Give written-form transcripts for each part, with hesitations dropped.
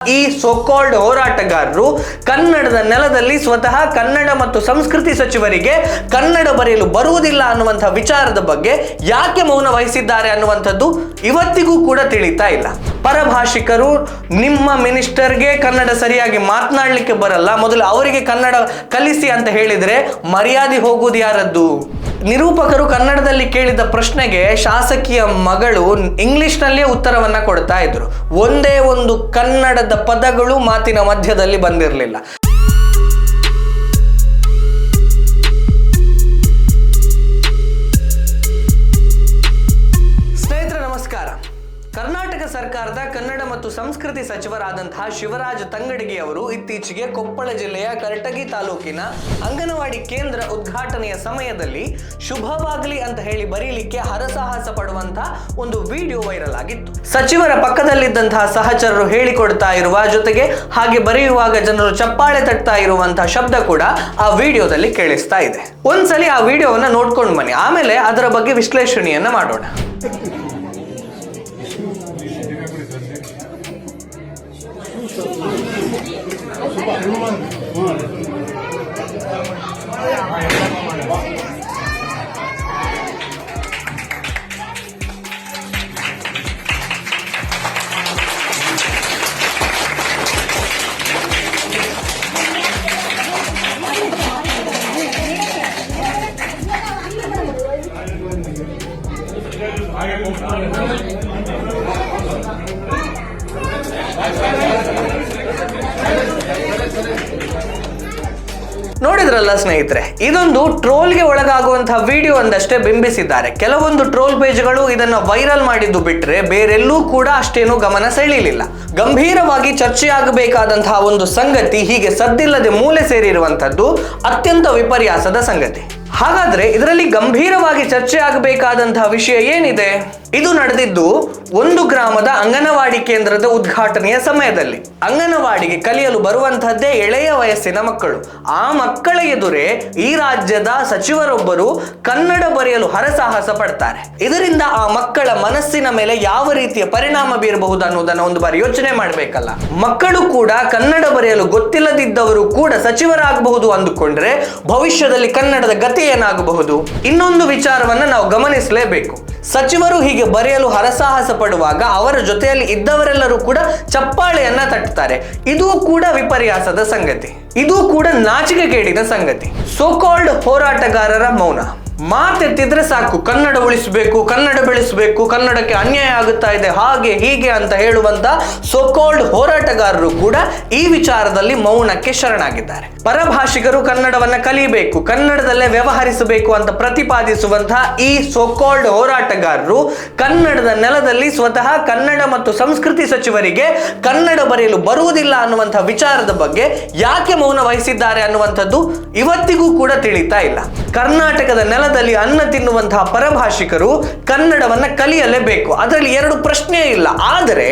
ಈ ಸೋಕಾಲ್ಡ್ ಹೋರಾಟಗಾರರು ಕನ್ನಡದ ನೆಲದಲ್ಲಿ ಸ್ವತಃ ಕನ್ನಡ ಮತ್ತು ಸಂಸ್ಕೃತಿ ಸಚಿವರಿಗೆ ಕನ್ನಡ ಬರೆಯಲು ಬರುವುದಿಲ್ಲ ಅನ್ನುವಂಥ ವಿಚಾರದ ಬಗ್ಗೆ ಯಾಕೆ ಮೌನ ವಹಿಸಿದ್ದಾರೆ ಅನ್ನುವಂಥದ್ದು ಇವತ್ತಿಗೂ ಕೂಡ ತಿಳಿತಾ ಇಲ್ಲ. ಪರಭಾಷಿಕರು ನಿಮ್ಮ ಮಿನಿಸ್ಟರ್ಗೆ ಕನ್ನಡ ಸರಿಯಾಗಿ ಮಾತನಾಡಲಿಕ್ಕೆ ಬರಲ್ಲ, ಮೊದಲು ಅವರಿಗೆ ಕನ್ನಡ ಕಲಿಸಿ ಅಂತ ಹೇಳಿದ್ರೆ ಮರ್ಯಾದೆ ಹೋಗುವುದು ಯಾರದ್ದು? ನಿರೂಪಕರು ಕನ್ನಡದಲ್ಲಿ ಕೇಳಿದ ಪ್ರಶ್ನೆಗೆ ಶಾಸಕಿಯ ಮಗಳು ಇಂಗ್ಲಿಷ್ನಲ್ಲೇ ಉತ್ತರವನ್ನ ಕೊಡ್ತಾ ಇದ್ರು. ಒಂದೇ ಒಂದು ಕನ್ನಡದ ಪದಗಳು ಮಾತಿನ ಮಧ್ಯದಲ್ಲಿ ಬಂದಿರಲಿಲ್ಲ. ಸ್ನೇಹಿತರೆ ನಮಸ್ಕಾರ. ಕರ್ನಾಟಕ ಸರ್ಕಾರದ ಕನ್ನಡ ಮತ್ತು ಸಂಸ್ಕೃತಿ ಸಚಿವರಾದಂತಹ ಶಿವರಾಜ ತಂಗಡಗಿ ಅವರು ಇತ್ತೀಚೆಗೆ ಕೊಪ್ಪಳ ಜಿಲ್ಲೆಯ ಕರಟಗಿ ತಾಲೂಕಿನ ಅಂಗನವಾಡಿ ಕೇಂದ್ರ ಉದ್ಘಾಟನೆಯ ಸಮಯದಲ್ಲಿ ಶುಭವಾಗಲಿ ಅಂತ ಹೇಳಿ ಬರೀಲಿಕ್ಕೆ ಹರಸಾಹಸ ಪಡುವಂತಹ ಒಂದು ವಿಡಿಯೋ ವೈರಲ್ ಆಗಿತ್ತು. ಸಚಿವರ ಪಕ್ಕದಲ್ಲಿದ್ದಂತಹ ಸಹಚರರು ಹೇಳಿಕೊಡ್ತಾ ಇರುವ ಜೊತೆಗೆ ಹಾಗೆ ಬರೆಯುವಾಗ ಜನರು ಚಪ್ಪಾಳೆ ತಟ್ತಾ ಇರುವಂತಹ ಶಬ್ದ ಕೂಡ ಆ ವಿಡಿಯೋದಲ್ಲಿ ಕೇಳಿಸ್ತಾ ಇದೆ. ಒಂದ್ಸಲಿ ಆ ವಿಡಿಯೋವನ್ನ ನೋಡ್ಕೊಂಡು ಬನ್ನಿ, ಆಮೇಲೆ ಅದರ ಬಗ್ಗೆ ವಿಶ್ಲೇಷಣೆಯನ್ನ ಮಾಡೋಣ. ನೋಡಿದ್ರಲ್ಲ ಸ್ನೇಹಿತರೆ, ಇದೊಂದು ಟ್ರೋಲ್ಗೆ ಒಳಗಾಗುವಂತಹ ವಿಡಿಯೋ ಅಂದಷ್ಟೇ ಬಿಂಬಿಸಿದ್ದಾರೆ. ಕೆಲವೊಂದು ಟ್ರೋಲ್ ಪೇಜ್ಗಳು ಇದನ್ನ ವೈರಲ್ ಮಾಡಿದ್ದು ಬಿಟ್ರೆ ಬೇರೆಲ್ಲೂ ಕೂಡ ಅಷ್ಟೇನು ಗಮನ ಸೆಳೆಯಲಿಲ್ಲ. ಗಂಭೀರವಾಗಿ ಚರ್ಚೆಯಾಗಬೇಕಾದಂತಹ ಒಂದು ಸಂಗತಿ ಹೀಗೆ ಸದ್ದಿಲ್ಲದೆ ಮೂಲೆ ಸೇರಿರುವಂತದ್ದು ಅತ್ಯಂತ ವಿಪರ್ಯಾಸದ ಸಂಗತಿ. ಹಾಗಾದ್ರೆ ಇದರಲ್ಲಿ ಗಂಭೀರವಾಗಿ ಚರ್ಚೆ ಆಗಬೇಕಾದಂತಹ ವಿಷಯ ಏನಿದೆ? ಇದು ನಡೆದಿದ್ದು ಒಂದು ಗ್ರಾಮದ ಅಂಗನವಾಡಿ ಕೇಂದ್ರದ ಉದ್ಘಾಟನೆಯ ಸಮಯದಲ್ಲಿ. ಅಂಗನವಾಡಿಗೆ ಕಲಿಯಲು ಬರುವಂತಹದ್ದೇ ಎಳೆಯ ವಯಸ್ಸಿನ ಮಕ್ಕಳು. ಆ ಮಕ್ಕಳ ಎದುರೇ ಈ ರಾಜ್ಯದ ಸಚಿವರೊಬ್ಬರು ಕನ್ನಡ ಬರೆಯಲು ಹರಸಾಹಸ ಪಡ್ತಾರೆ. ಇದರಿಂದ ಆ ಮಕ್ಕಳ ಮನಸ್ಸಿನ ಮೇಲೆ ಯಾವ ರೀತಿಯ ಪರಿಣಾಮ ಬೀರಬಹುದು ಅನ್ನೋದನ್ನ ಒಂದು ಬಾರಿ ಯೋಚನೆ ಮಾಡಬೇಕಲ್ಲ. ಮಕ್ಕಳು ಕೂಡ ಕನ್ನಡ ಬರೆಯಲು ಗೊತ್ತಿಲ್ಲದಿದ್ದವರು ಕೂಡ ಸಚಿವರಾಗಬಹುದು ಅಂದುಕೊಂಡ್ರೆ ಭವಿಷ್ಯದಲ್ಲಿ ಕನ್ನಡದ ಗತಿ ಏನಾಗಬಹುದು? ಇನ್ನೊಂದು ವಿಚಾರವನ್ನ ನಾವು ಗಮನಿಸಲೇಬೇಕು. ಸಚಿವರು ಹೀಗೆ ಬರೆಯಲು ಹರಸಾಹಸ ಪಡುವಾಗ ಅವರ ಜೊತೆಯಲ್ಲಿ ಇದ್ದವರೆಲ್ಲರೂ ಕೂಡ ಚಪ್ಪಾಳೆಯನ್ನ ತಟ್ಟುತ್ತಾರೆ. ಇದು ಕೂಡ ವಿಪರ್ಯಾಸದ ಸಂಗತಿ, ಇದು ಕೂಡ ನಾಚಿಕೆಗೇಡಿನ ಸಂಗತಿ. ಸೋಕಾಲ್ಡ್ ಹೋರಾಟಗಾರರ ಮೌನ. ಮಾತೆತ್ತಿದ್ರೆ ಸಾಕು, ಕನ್ನಡ ಉಳಿಸಬೇಕು, ಕನ್ನಡ ಬೆಳೆಸಬೇಕು, ಕನ್ನಡಕ್ಕೆ ಅನ್ಯಾಯ ಆಗುತ್ತಾ ಇದೆ, ಹಾಗೆ ಹೀಗೆ ಅಂತ ಹೇಳುವಂತ ಸೋಕಾಲ್ಡ್ ಹೋರಾಟಗಾರರು ಕೂಡ ಈ ವಿಚಾರದಲ್ಲಿ ಮೌನಕ್ಕೆ ಶರಣಾಗಿದ್ದಾರೆ. ಪರಭಾಷಿಗರು ಕನ್ನಡವನ್ನ ಕಲಿಯಬೇಕು, ಕನ್ನಡದಲ್ಲೇ ವ್ಯವಹರಿಸಬೇಕು ಅಂತ ಪ್ರತಿಪಾದಿಸುವಂತಹ ಈ ಸೋಕಾಲ್ಡ್ ಹೋರಾಟಗಾರರು ಕನ್ನಡದ ನೆಲದಲ್ಲಿ ಸ್ವತಃ ಕನ್ನಡ ಮತ್ತು ಸಂಸ್ಕೃತಿ ಸಚಿವರಿಗೆ ಕನ್ನಡ ಬರೆಯಲು ಬರುವುದಿಲ್ಲ ಅನ್ನುವಂತಹ ವಿಚಾರದ ಬಗ್ಗೆ ಯಾಕೆ ಮೌನ ವಹಿಸಿದ್ದಾರೆ ಅನ್ನುವಂಥದ್ದು ಇವತ್ತಿಗೂ ಕೂಡ ತಿಳಿತಾ ಇಲ್ಲ. ಕರ್ನಾಟಕದ ನೆಲದಲ್ಲಿ ಅನ್ನ ತಿನ್ನುವಂತಹ ಪರಭಾಷಿಕರು ಕನ್ನಡವನ್ನ ಕಲಿಯಲೇಬೇಕು, ಅದರಲ್ಲಿ ಎರಡು ಪ್ರಶ್ನೆ ಇಲ್ಲ. ಆದರೆ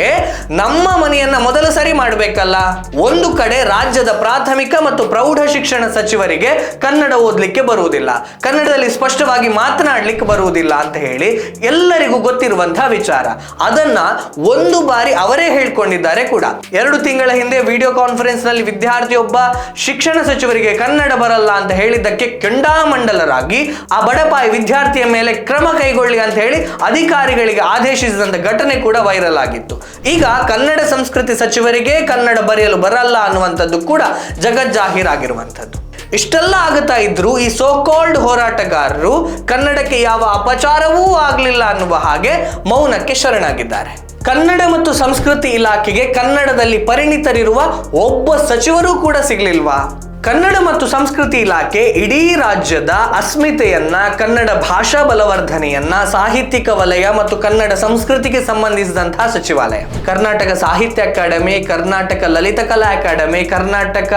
ನಮ್ಮ ಮನೆಯನ್ನ ಮೊದಲು ಸರಿ ಮಾಡಬೇಕಲ್ಲ. ಒಂದು ಕಡೆ ರಾಜ್ಯದ ಪ್ರಾಥಮಿಕ ಮತ್ತು ಪ್ರೌಢ ಶಿಕ್ಷಣ ಸಚಿವರಿಗೆ ಕನ್ನಡ ಓದಲಿಕ್ಕೆ ಬರುವುದಿಲ್ಲ, ಕನ್ನಡದಲ್ಲಿ ಸ್ಪಷ್ಟವಾಗಿ ಮಾತನಾಡಲಿಕ್ಕೆ ಬರುವುದಿಲ್ಲ ಅಂತ ಹೇಳಿ ಎಲ್ಲರಿಗೂ ಗೊತ್ತಿರುವಂತಹ ವಿಚಾರ. ಅದನ್ನ ಒಂದು ಬಾರಿ ಅವರೇ ಹೇಳ್ಕೊಂಡಿದ್ದಾರೆ ಕೂಡ. 2 ತಿಂಗಳ ಹಿಂದೆ ವಿಡಿಯೋ ಕಾನ್ಫರೆನ್ಸ್ ನಲ್ಲಿ ವಿದ್ಯಾರ್ಥಿಯೊಬ್ಬ ಶಿಕ್ಷಣ ಸಚಿವರಿಗೆ ಕನ್ನಡ ಬರಲ್ಲ ಅಂತ ಹೇಳಿದ್ದಕ್ಕೆ ಕೆಂಡಾಮಂಡಲರಾಗಿ ಆ ಬಡಪಾಯಿ ವಿದ್ಯಾರ್ಥಿಯ ಮೇಲೆ ಕ್ರಮ ಕೈಗೊಳ್ಳಿ ಅಂತ ಹೇಳಿ ಅಧಿಕಾರಿಗಳಿಗೆ ಆದೇಶಿಸಿದಂತ ಘಟನೆ ಕೂಡ ವೈರಲ್ ಆಗಿತ್ತು. ಈಗ ಕನ್ನಡ ಸಂಸ್ಕೃತಿ ಸಚಿವರಿಗೆ ಕನ್ನಡ ಬರೆಯಲು ಬರಲ್ಲ ಅನ್ನುವಂಥದ್ದು ಕೂಡ ಜಗಜ್ಜಾಹೀರಾಗಿರುವಂಥದ್ದು. ಇಷ್ಟೆಲ್ಲ ಆಗುತ್ತಾ ಇದ್ರು ಈ ಸೋಕಾಲ್ಡ್ ಹೋರಾಟಗಾರರು ಕನ್ನಡಕ್ಕೆ ಯಾವ ಅಪಚಾರವೂ ಆಗಲಿಲ್ಲ ಅನ್ನುವ ಹಾಗೆ ಮೌನಕ್ಕೆ ಶರಣಾಗಿದ್ದಾರೆ. ಕನ್ನಡ ಮತ್ತು ಸಂಸ್ಕೃತಿ ಇಲಾಖೆಗೆ ಕನ್ನಡದಲ್ಲಿ ಪರಿಣಿತರಿರುವ ಒಬ್ಬ ಸಚಿವರು ಕೂಡ ಸಿಗ್ಲಿಲ್ವಾ? ಕನ್ನಡ ಮತ್ತು ಸಂಸ್ಕೃತಿ ಇಲಾಖೆ ಇಡೀ ರಾಜ್ಯದ ಅಸ್ಮಿತೆಯನ್ನ, ಕನ್ನಡ ಭಾಷಾ ಬಲವರ್ಧನೆಯನ್ನ, ಸಾಹಿತ್ಯಿಕ ವಲಯ ಮತ್ತು ಕನ್ನಡ ಸಂಸ್ಕೃತಿಗೆ ಸಂಬಂಧಿಸಿದಂತಹ ಸಚಿವಾಲಯ. ಕರ್ನಾಟಕ ಸಾಹಿತ್ಯ ಅಕಾಡೆಮಿ, ಕರ್ನಾಟಕ ಲಲಿತ ಕಲಾ ಅಕಾಡೆಮಿ, ಕರ್ನಾಟಕ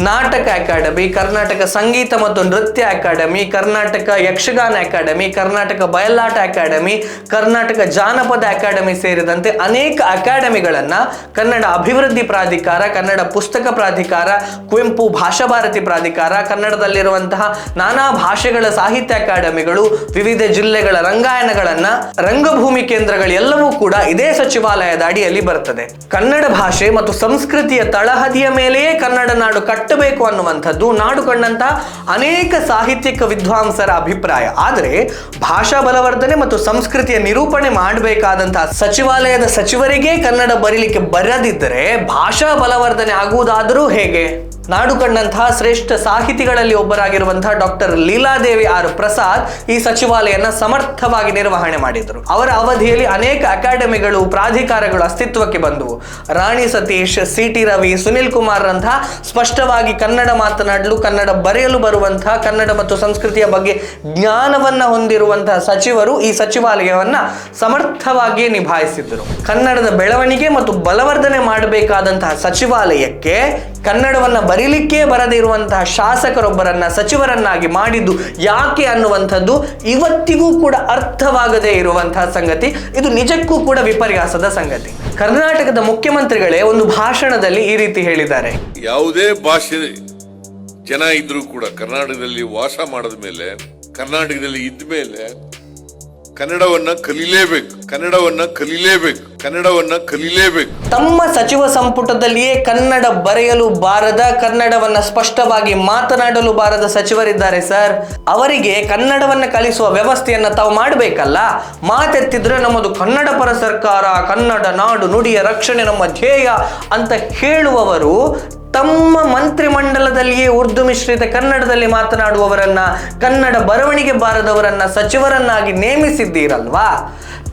ನಾಟಕ ಅಕಾಡೆಮಿ, ಕರ್ನಾಟಕ ಸಂಗೀತ ಮತ್ತು ನೃತ್ಯ ಅಕಾಡೆಮಿ, ಕರ್ನಾಟಕ ಯಕ್ಷಗಾನ ಅಕಾಡೆಮಿ, ಕರ್ನಾಟಕ ಬಯಲಾಟ ಅಕಾಡೆಮಿ, ಕರ್ನಾಟಕ ಜಾನಪದ ಅಕಾಡೆಮಿ ಸೇರಿದಂತೆ ಅನೇಕ ಅಕಾಡೆಮಿಗಳನ್ನ ಕನ್ನಡ ಅಭಿವೃದ್ಧಿ ಪ್ರಾಧಿಕಾರ, ಕನ್ನಡ ಪುಸ್ತಕ ಪ್ರಾಧಿಕಾರ, ಕುವೆಂಪು ಭಾಷಾ ಭಾರತಿ ಪ್ರಾಧಿಕಾರ, ಕನ್ನಡದಲ್ಲಿರುವಂತಹ ನಾನಾ ಭಾಷೆಗಳ ಸಾಹಿತ್ಯ ಅಕಾಡೆಮಿಗಳು, ವಿವಿಧ ಜಿಲ್ಲೆಗಳ ರಂಗಾಯಣಗಳನ್ನ, ರಂಗಭೂಮಿ ಕೇಂದ್ರಗಳು ಎಲ್ಲವೂ ಕೂಡ ಇದೇ ಸಚಿವಾಲಯದ ಅಡಿಯಲ್ಲಿ ಬರ್ತದೆ. ಕನ್ನಡ ಭಾಷೆ ಮತ್ತು ಸಂಸ್ಕೃತಿಯ ತಳಹದಿಯ ಮೇಲೆಯೇ ಕನ್ನಡ ನಾಡು ಕಟ್ಟಬೇಕು ಅನ್ನುವಂಥದ್ದು ನಾಡು ಕಂಡಂತಹ ಅನೇಕ ಸಾಹಿತ್ಯಿಕ ವಿದ್ವಾಂಸರ ಅಭಿಪ್ರಾಯ. ಆದರೆ ಭಾಷಾ ಬಲವರ್ಧನೆ ಮತ್ತು ಸಂಸ್ಕೃತಿಯ ನಿರೂಪಣೆ ಮಾಡಬೇಕಾದಂತಹ ಸಚಿವಾಲಯದ ಸಚಿವರಿಗೆ ಕನ್ನಡ ಬರೀಲಿಕ್ಕೆ ಬರದಿದ್ದರೆ ಭಾಷಾ ಬಲವರ್ಧನೆ ಆಗುವುದಾದರೂ ಹೇಗೆ? ನಾಡು ಕಂಡಂತಹ ಶ್ರೇಷ್ಠ ಸಾಹಿತಿಗಳಲ್ಲಿ ಒಬ್ಬರಾಗಿರುವಂತಹ ಡಾಕ್ಟರ್ ಲೀಲಾದೇವಿ ಆರ್ ಪ್ರಸಾದ್ ಈ ಸಚಿವಾಲಯನ ಸಮರ್ಥವಾಗಿ ನಿರ್ವಹಣೆ ಮಾಡಿದರು. ಅವರ ಅವಧಿಯಲ್ಲಿ ಅನೇಕ ಅಕಾಡೆಮಿಗಳು, ಪ್ರಾಧಿಕಾರಗಳು ಅಸ್ತಿತ್ವಕ್ಕೆ ಬಂದವು. ರಾಣಿ ಸತೀಶ್, ಸಿ.ಟಿ. ರವಿ, ಸುನಿಲ್ ಕುಮಾರ್ ರಂತಹ ಸ್ಪಷ್ಟವಾಗಿ ಕನ್ನಡ ಮಾತನಾಡಲು, ಕನ್ನಡ ಬರೆಯಲು ಬರುವಂತಹ, ಕನ್ನಡ ಮತ್ತು ಸಂಸ್ಕೃತಿಯ ಬಗ್ಗೆ ಜ್ಞಾನವನ್ನ ಹೊಂದಿರುವಂತಹ ಸಚಿವರು ಈ ಸಚಿವಾಲಯವನ್ನ ಸಮರ್ಥವಾಗಿ ನಿಭಾಯಿಸಿದ್ದರು. ಕನ್ನಡದ ಬೆಳವಣಿಗೆ ಮತ್ತು ಬಲವರ್ಧನೆ ಮಾಡಬೇಕಾದಂತಹ ಸಚಿವಾಲಯಕ್ಕೆ ಕನ್ನಡವನ್ನ ಬರೀಲಿಕ್ಕೆ ಬರದೇ ಇರುವಂತಹ ಶಾಸಕರೊಬ್ಬರನ್ನ ಸಚಿವರನ್ನಾಗಿ ಮಾಡಿದ್ದು ಯಾಕೆ ಅನ್ನುವಂಥದ್ದು ಇವತ್ತಿಗೂ ಕೂಡ ಅರ್ಥವಾಗದೇ ಇರುವಂತಹ ಸಂಗತಿ. ಇದು ನಿಜಕ್ಕೂ ಕೂಡ ವಿಪರ್ಯಾಸದ ಸಂಗತಿ. ಕರ್ನಾಟಕದ ಮುಖ್ಯಮಂತ್ರಿಗಳೇ ಒಂದು ಭಾಷಣದಲ್ಲಿ ಈ ರೀತಿ ಹೇಳಿದ್ದಾರೆ: ಯಾವುದೇ ಭಾಷೆ ಜನ ಇದ್ರೂ ಕೂಡ ಕರ್ನಾಟಕದಲ್ಲಿ ವಾಸ ಮಾಡಿದ ಮೇಲೆ, ಕರ್ನಾಟಕದಲ್ಲಿ ಇದ್ದ ಮೇಲೆ ಕನ್ನಡವನ್ನ ಕಲಿಲೇಬೇಕು, ಕನ್ನಡವನ್ನ ಕಲಿಲೇಬೇಕು, ಕನ್ನಡವನ್ನ ಕಲಿಲೇಬೇಕು. ತಮ್ಮ ಸಚಿವ ಸಂಪುಟದಲ್ಲಿಯೇ ಕನ್ನಡ ಬರೆಯಲು ಬಾರದ, ಕನ್ನಡವನ್ನ ಸ್ಪಷ್ಟವಾಗಿ ಮಾತನಾಡಲು ಬಾರದ ಸಚಿವರಿದ್ದಾರೆ ಸರ್. ಅವರಿಗೆ ಕನ್ನಡವನ್ನ ಕಲಿಸುವ ವ್ಯವಸ್ಥೆಯನ್ನ ತಾವು ಮಾಡಬೇಕಲ್ಲ. ಮಾತೆತ್ತಿದ್ರೆ ನಮ್ಮದು ಕನ್ನಡ ಪರ ಸರ್ಕಾರ, ಕನ್ನಡ ನಾಡು ನುಡಿಯ ರಕ್ಷಣೆ ನಮ್ಮ ಧ್ಯೇಯ ಅಂತ ಹೇಳುವವರು ತಮ್ಮ ಮಂತ್ರಿಮಂಡಲದಲ್ಲಿಯೇ ಉರ್ದು ಮಿಶ್ರಿತ ಕನ್ನಡದಲ್ಲಿ ಮಾತನಾಡುವವರನ್ನ, ಕನ್ನಡ ಬರವಣಿಗೆ ಬಾರದವರನ್ನ ಸಚಿವರನ್ನಾಗಿ ನೇಮಿಸಿದ್ದೀರಲ್ವಾ?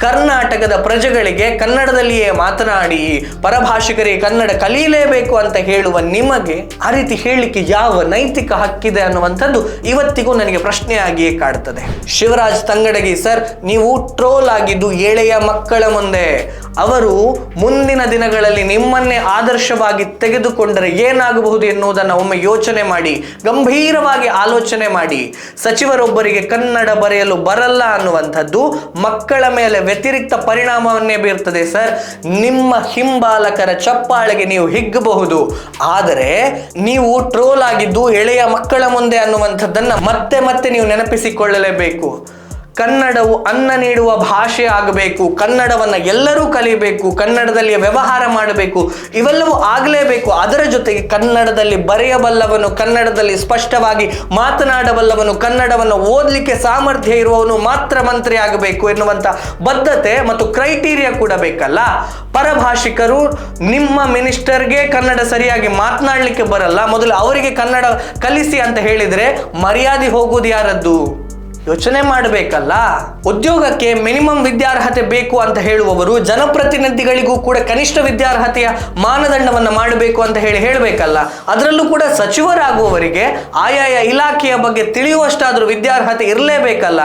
ಕರ್ನಾಟಕದ ಪ್ರಜೆಗಳಿಗೆ ಕನ್ನಡದಲ್ಲಿಯೇ ಮಾತನಾಡಿ, ಪರಭಾಷಿಕರಿಗೆ ಕನ್ನಡ ಕಲಿಯಲೇಬೇಕು ಅಂತ ಹೇಳುವ ನಿಮಗೆ ಆ ರೀತಿ ಹೇಳಲಿಕ್ಕೆ ಯಾವ ನೈತಿಕ ಹಕ್ಕಿದೆ ಅನ್ನುವಂಥದ್ದು ಇವತ್ತಿಗೂ ನನಗೆ ಪ್ರಶ್ನೆಯಾಗಿಯೇ ಕಾಡ್ತದೆ. ಶಿವರಾಜ್ ತಂಗಡಗಿ ಸರ್, ನೀವು ಟ್ರೋಲ್ ಆಗಿದ್ದು ಎಳೆಯ ಮಕ್ಕಳ ಮುಂದೆ. ಅವರು ಮುಂದಿನ ದಿನಗಳಲ್ಲಿ ನಿಮ್ಮನ್ನೇ ಆದರ್ಶವಾಗಿ ತೆಗೆದುಕೊಂಡರೆ ಏನಾಗಬಹುದು ಎನ್ನುವುದನ್ನು ಒಮ್ಮೆ ಯೋಚನೆ ಮಾಡಿ, ಗಂಭೀರವಾಗಿ ಆಲೋಚನೆ ಮಾಡಿ. ಸಚಿವರೊಬ್ಬರಿಗೆ ಕನ್ನಡ ಬರೆಯಲು ಬರಲ್ಲ ಅನ್ನುವಂಥದ್ದು ಮಕ್ಕಳ ಮೇಲೆ ವ್ಯತಿರಿಕ್ತ ಪರಿಣಾಮವನ್ನೇ ಬೀರ್ತದೆ ಸರ್. ನಿಮ್ಮ ಹಿಂಬಾಲಕರ ಚಪ್ಪಾಳೆಗೆ ನೀವು ಹಿಗ್ಗಬಹುದು, ಆದರೆ ನೀವು ಟ್ರೋಲ್ ಆಗಿದ್ದು ಎಳೆಯ ಮಕ್ಕಳ ಮುಂದೆ ಅನ್ನುವಂಥದ್ದನ್ನ ಮತ್ತೆ ಮತ್ತೆ ನೀವು ನೆನಪಿಸಿಕೊಳ್ಳಲೇಬೇಕು. ಕನ್ನಡವು ಅನ್ನ ನೀಡುವ ಭಾಷೆ ಆಗಬೇಕು, ಕನ್ನಡವನ್ನು ಎಲ್ಲರೂ ಕಲಿಬೇಕು, ಕನ್ನಡದಲ್ಲಿ ವ್ಯವಹಾರ ಮಾಡಬೇಕು, ಇವೆಲ್ಲವೂ ಆಗಲೇಬೇಕು. ಅದರ ಜೊತೆಗೆ ಕನ್ನಡದಲ್ಲಿ ಬರೆಯಬಲ್ಲವನು, ಕನ್ನಡದಲ್ಲಿ ಸ್ಪಷ್ಟವಾಗಿ ಮಾತನಾಡಬಲ್ಲವನು, ಕನ್ನಡವನ್ನು ಓದಲಿಕ್ಕೆ ಸಾಮರ್ಥ್ಯ ಇರುವವನು ಮಾತ್ರ ಮಂತ್ರಿ ಆಗಬೇಕು ಎನ್ನುವಂಥ ಬದ್ಧತೆ ಮತ್ತು ಕ್ರೈಟೀರಿಯಾ ಕೂಡ ಬೇಕಲ್ಲ. ಪರಭಾಷಿಕರು ನಿಮ್ಮ ಮಿನಿಸ್ಟರ್ಗೆ ಕನ್ನಡ ಸರಿಯಾಗಿ ಮಾತನಾಡಲಿಕ್ಕೆ ಬರಲ್ಲ, ಮೊದಲು ಅವರಿಗೆ ಕನ್ನಡ ಕಲಿಸಿ ಅಂತ ಹೇಳಿದರೆ ಮರ್ಯಾದೆ ಹೋಗುವುದು ಯಾರದ್ದು? ಯೋಚನೆ ಮಾಡಬೇಕಲ್ಲ. ಉದ್ಯೋಗಕ್ಕೆ ಮಿನಿಮಮ್ ವಿದ್ಯಾರ್ಹತೆ ಬೇಕು ಅಂತ ಹೇಳುವವರು ಜನಪ್ರತಿನಿಧಿಗಳಿಗೂ ಕೂಡ ಕನಿಷ್ಠ ವಿದ್ಯಾರ್ಹತೆಯ ಮಾನದಂಡವನ್ನು ಮಾಡಬೇಕು ಅಂತ ಹೇಳಬೇಕಲ್ಲ. ಅದರಲ್ಲೂ ಕೂಡ ಸಚಿವರಾಗುವವರಿಗೆ ಆಯಾಯ ಇಲಾಖೆಯ ಬಗ್ಗೆ ತಿಳಿಯುವಷ್ಟಾದರೂ ವಿದ್ಯಾರ್ಹತೆ ಇರಲೇಬೇಕಲ್ಲ.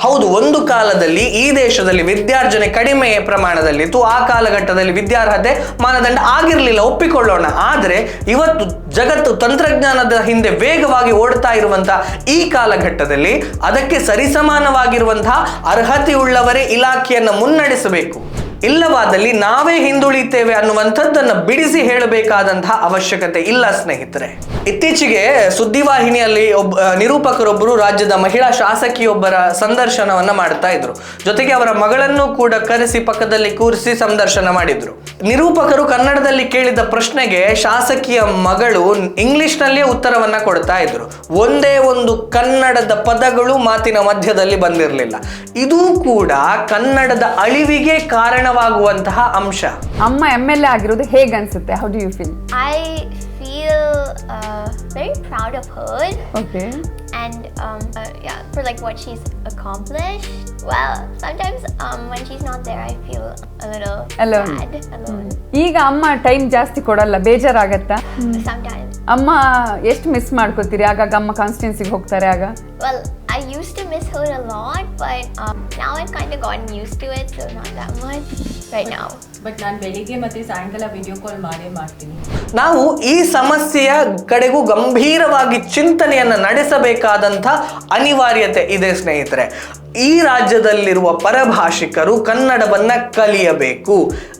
ಹೌದು, ಒಂದು ಕಾಲದಲ್ಲಿ ಈ ದೇಶದಲ್ಲಿ ವಿದ್ಯಾರ್ಜನೆ ಕಡಿಮೆ ಪ್ರಮಾಣದಲ್ಲಿತ್ತು. ಆ ಕಾಲಘಟ್ಟದಲ್ಲಿ ವಿದ್ಯಾರ್ಹತೆ ಮಾನದಂಡ ಆಗಿರಲಿಲ್ಲ, ಒಪ್ಪಿಕೊಳ್ಳೋಣ. ಆದರೆ ಇವತ್ತು ಜಗತ್ತು ತಂತ್ರಜ್ಞಾನದ ಹಿಂದೆ ವೇಗವಾಗಿ ಓಡ್ತಾ ಇರುವಂತಹ ಈ ಕಾಲಘಟ್ಟದಲ್ಲಿ ಅದಕ್ಕೆ ಸರಿಸಮಾನವಾಗಿರುವಂತಹ ಅರ್ಹತೆಯುಳ್ಳವರೇ ಇಲಾಖೆಯನ್ನು ಮುನ್ನಡೆಸಬೇಕು. ಇಲ್ಲವಾದಲ್ಲಿ ನಾವೇ ಹಿಂದುಳಿತೇವೆ ಅನ್ನುವಂಥದ್ದನ್ನು ಬಿಡಿಸಿ ಹೇಳಬೇಕಾದಂತಹ ಅವಶ್ಯಕತೆ ಇಲ್ಲ ಸ್ನೇಹಿತರೆ. ಇತ್ತೀಚೆಗೆ ಸುದ್ದಿವಾಹಿನಿಯಲ್ಲಿ ನಿರೂಪಕರೊಬ್ಬರು ರಾಜ್ಯದ ಮಹಿಳಾ ಶಾಸಕಿಯೊಬ್ಬರ ಸಂದರ್ಶನವನ್ನ ಮಾಡ್ತಾ ಇದ್ರು. ಜೊತೆಗೆ ಅವರ ಮಗಳನ್ನು ಕೂಡ ಕರೆಸಿ ಪಕ್ಕದಲ್ಲಿ ಕೂರಿಸಿ ಸಂದರ್ಶನ ಮಾಡಿದ್ರು. ನಿರೂಪಕರು ಕನ್ನಡದಲ್ಲಿ ಕೇಳಿದ ಪ್ರಶ್ನೆಗೆ ಶಾಸಕಿಯ ಮಗಳು ಇಂಗ್ಲಿಷ್ನಲ್ಲೇ ಉತ್ತರವನ್ನ ಕೊಡ್ತಾ ಇದ್ರು. ಒಂದೇ ಒಂದು ಕನ್ನಡದ ಪದಗಳು ಮಾತಿನ ಮಧ್ಯದಲ್ಲಿ ಬಂದಿರಲಿಲ್ಲ. ಇದು ಕೂಡ ಕನ್ನಡದ ಅಳಿವಿಗೆ ಕಾರಣವಾಗುವಂತಹ ಅಂಶ. ಅಮ್ಮ MLA ಆಗಿರೋದು ಹೇಗೆ ಅನ್ಸುತ್ತೆ? How do you feel? I feel very proud of her. Okay. And yeah, for like what she's accomplished. Well, sometimes when she's not there, I feel a little alone. sad, alone. ಈಗ ಅಮ್ಮ time ಜಾಸ್ತಿ ಕೊಡಲ್ಲ, ಬೇಜಾರಾಗತ್ತಾ? Sometimes. ಅಮ್ಮ ಎಷ್ಟು miss ಮಾಡ್ಕೋತೀರಿ ಆಗಾಗ ಅಮ್ಮ ಕಾನ್ಸ್ಟಿಟ್ಯೂನ್ಸಿಗೆ ಹೋಗ್ತಾರೆ ಆಗ? Well, I used to miss her a lot, but now I've kind of gotten used to it, so not that much right now. But ನಾನು ಬೆಳಿಗ್ಗೆ ಮತ್ತೆ ಸಾಯಂಕಾಲ ವಿಡಿಯೋ ಕಾಲ್ ಮಾಡ್ತೀನಿ. ನಾವು ಈ ಸಮಸ್ಯೆಯ ಕಡೆಗೂ ಗಂಭೀರವಾಗಿ ಚಿಂತನೆಯನ್ನು ನಡೆಸಬೇಕಾದಂಥ ಅನಿವಾರ್ಯತೆ ಇದೆ ಸ್ನೇಹಿತರೆ. ಈ ರಾಜ್ಯದಲ್ಲಿರುವ ಪರಭಾಷಿಕರು ಕನ್ನಡವನ್ನ ಕಲಿಯಬೇಕು.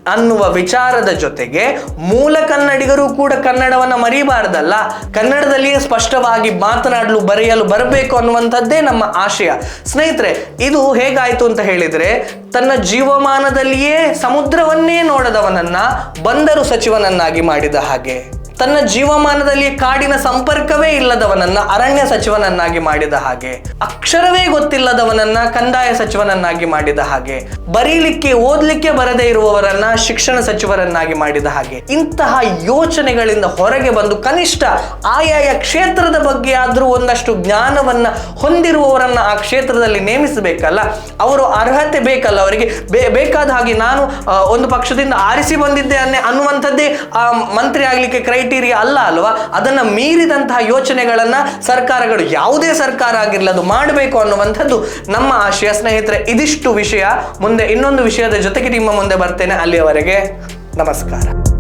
ಅನ್ನುವ ವಿಚಾರದ ಜೊತೆಗೆ ಮೂಲ ಕನ್ನಡಿಗರು ಕೂಡ ಕನ್ನಡವನ್ನ ಮರಿಬಾರ್ದಲ್ಲ, ಕನ್ನಡದಲ್ಲಿಯೇ ಸ್ಪಷ್ಟವಾಗಿ ಮಾತನಾಡಲು ಬರೆಯಲು ಬರಬೇಕು ಅನ್ನುವಂಥದ್ದೇ ನಮ್ಮ ಆಶಯ. ಸ್ನೇಹಿತರೆ, ಇದು ಹೇಗಾಯ್ತು ಅಂತ ಹೇಳಿದ್ರೆ, ತನ್ನ ಜೀವಮಾನದಲ್ಲಿಯೇ ಸಮುದ್ರವನ್ನೇ ನೋಡದವನನ್ನ ಬಂದರು ಸಚಿವನನ್ನಾಗಿ ಮಾಡಿದ ಹಾಗೆ, ತನ್ನ ಜೀವಮಾನದಲ್ಲಿ ಕಾಡಿನ ಸಂಪರ್ಕವೇ ಇಲ್ಲದವನನ್ನ ಅರಣ್ಯ ಸಚಿವನನ್ನಾಗಿ ಮಾಡಿದ ಹಾಗೆ, ಅಕ್ಷರವೇ ಗೊತ್ತಿಲ್ಲದವನನ್ನ ಕಂದಾಯ ಸಚಿವನನ್ನಾಗಿ ಮಾಡಿದ ಹಾಗೆ, ಬರೀಲಿಕ್ಕೆ ಓದ್ಲಿಕ್ಕೆ ಬರದೇ ಇರುವವರನ್ನ ಶಿಕ್ಷಣ ಸಚಿವರನ್ನಾಗಿ ಮಾಡಿದ ಹಾಗೆ, ಇಂತಹ ಯೋಚನೆಗಳಿಂದ ಹೊರಗೆ ಬಂದು ಕನಿಷ್ಠ ಆಯಾಯ ಕ್ಷೇತ್ರದ ಬಗ್ಗೆ ಆದ್ರೂ ಒಂದಷ್ಟು ಜ್ಞಾನವನ್ನ ಹೊಂದಿರುವವರನ್ನ ಆ ಕ್ಷೇತ್ರದಲ್ಲಿ ನೇಮಿಸಬೇಕಲ್ಲ. ಅವರು ಅರ್ಹತೆ ಬೇಕಲ್ಲ, ಅವರಿಗೆ ಬೇಕಾದ ಹಾಗೆ ನಾನು ಒಂದು ಪಕ್ಷದಿಂದ ಆರಿಸಿ ಬಂದಿದ್ದೆ ಅನ್ನುವಂಥದ್ದೇ ಮಂತ್ರಿ ಆಗ್ಲಿಕ್ಕೆ ಕ್ರೈಟೀರಿಯಾ ಅಲ್ಲ ಅಲ್ವಾ. ಅದನ್ನ ಮೀರಿದಂತಹ ಯೋಚನೆಗಳನ್ನ ಸರ್ಕಾರಗಳು, ಯಾವುದೇ ಸರ್ಕಾರ ಆಗಿರಲಿ, ಅದು ಮಾಡಬೇಕು ಅನ್ನುವಂಥದ್ದು ನಮ್ಮ ಆಶಯ. ಸ್ನೇಹಿತರೆ, ಇದಿಷ್ಟು ವಿಷಯ. ಮುಂದೆ ಇನ್ನೊಂದು ವಿಷಯದ ಜೊತೆಗೆ ನಿಮ್ಮ ಮುಂದೆ ಬರ್ತೇನೆ. ಅಲ್ಲಿಯವರೆಗೆ ನಮಸ್ಕಾರ.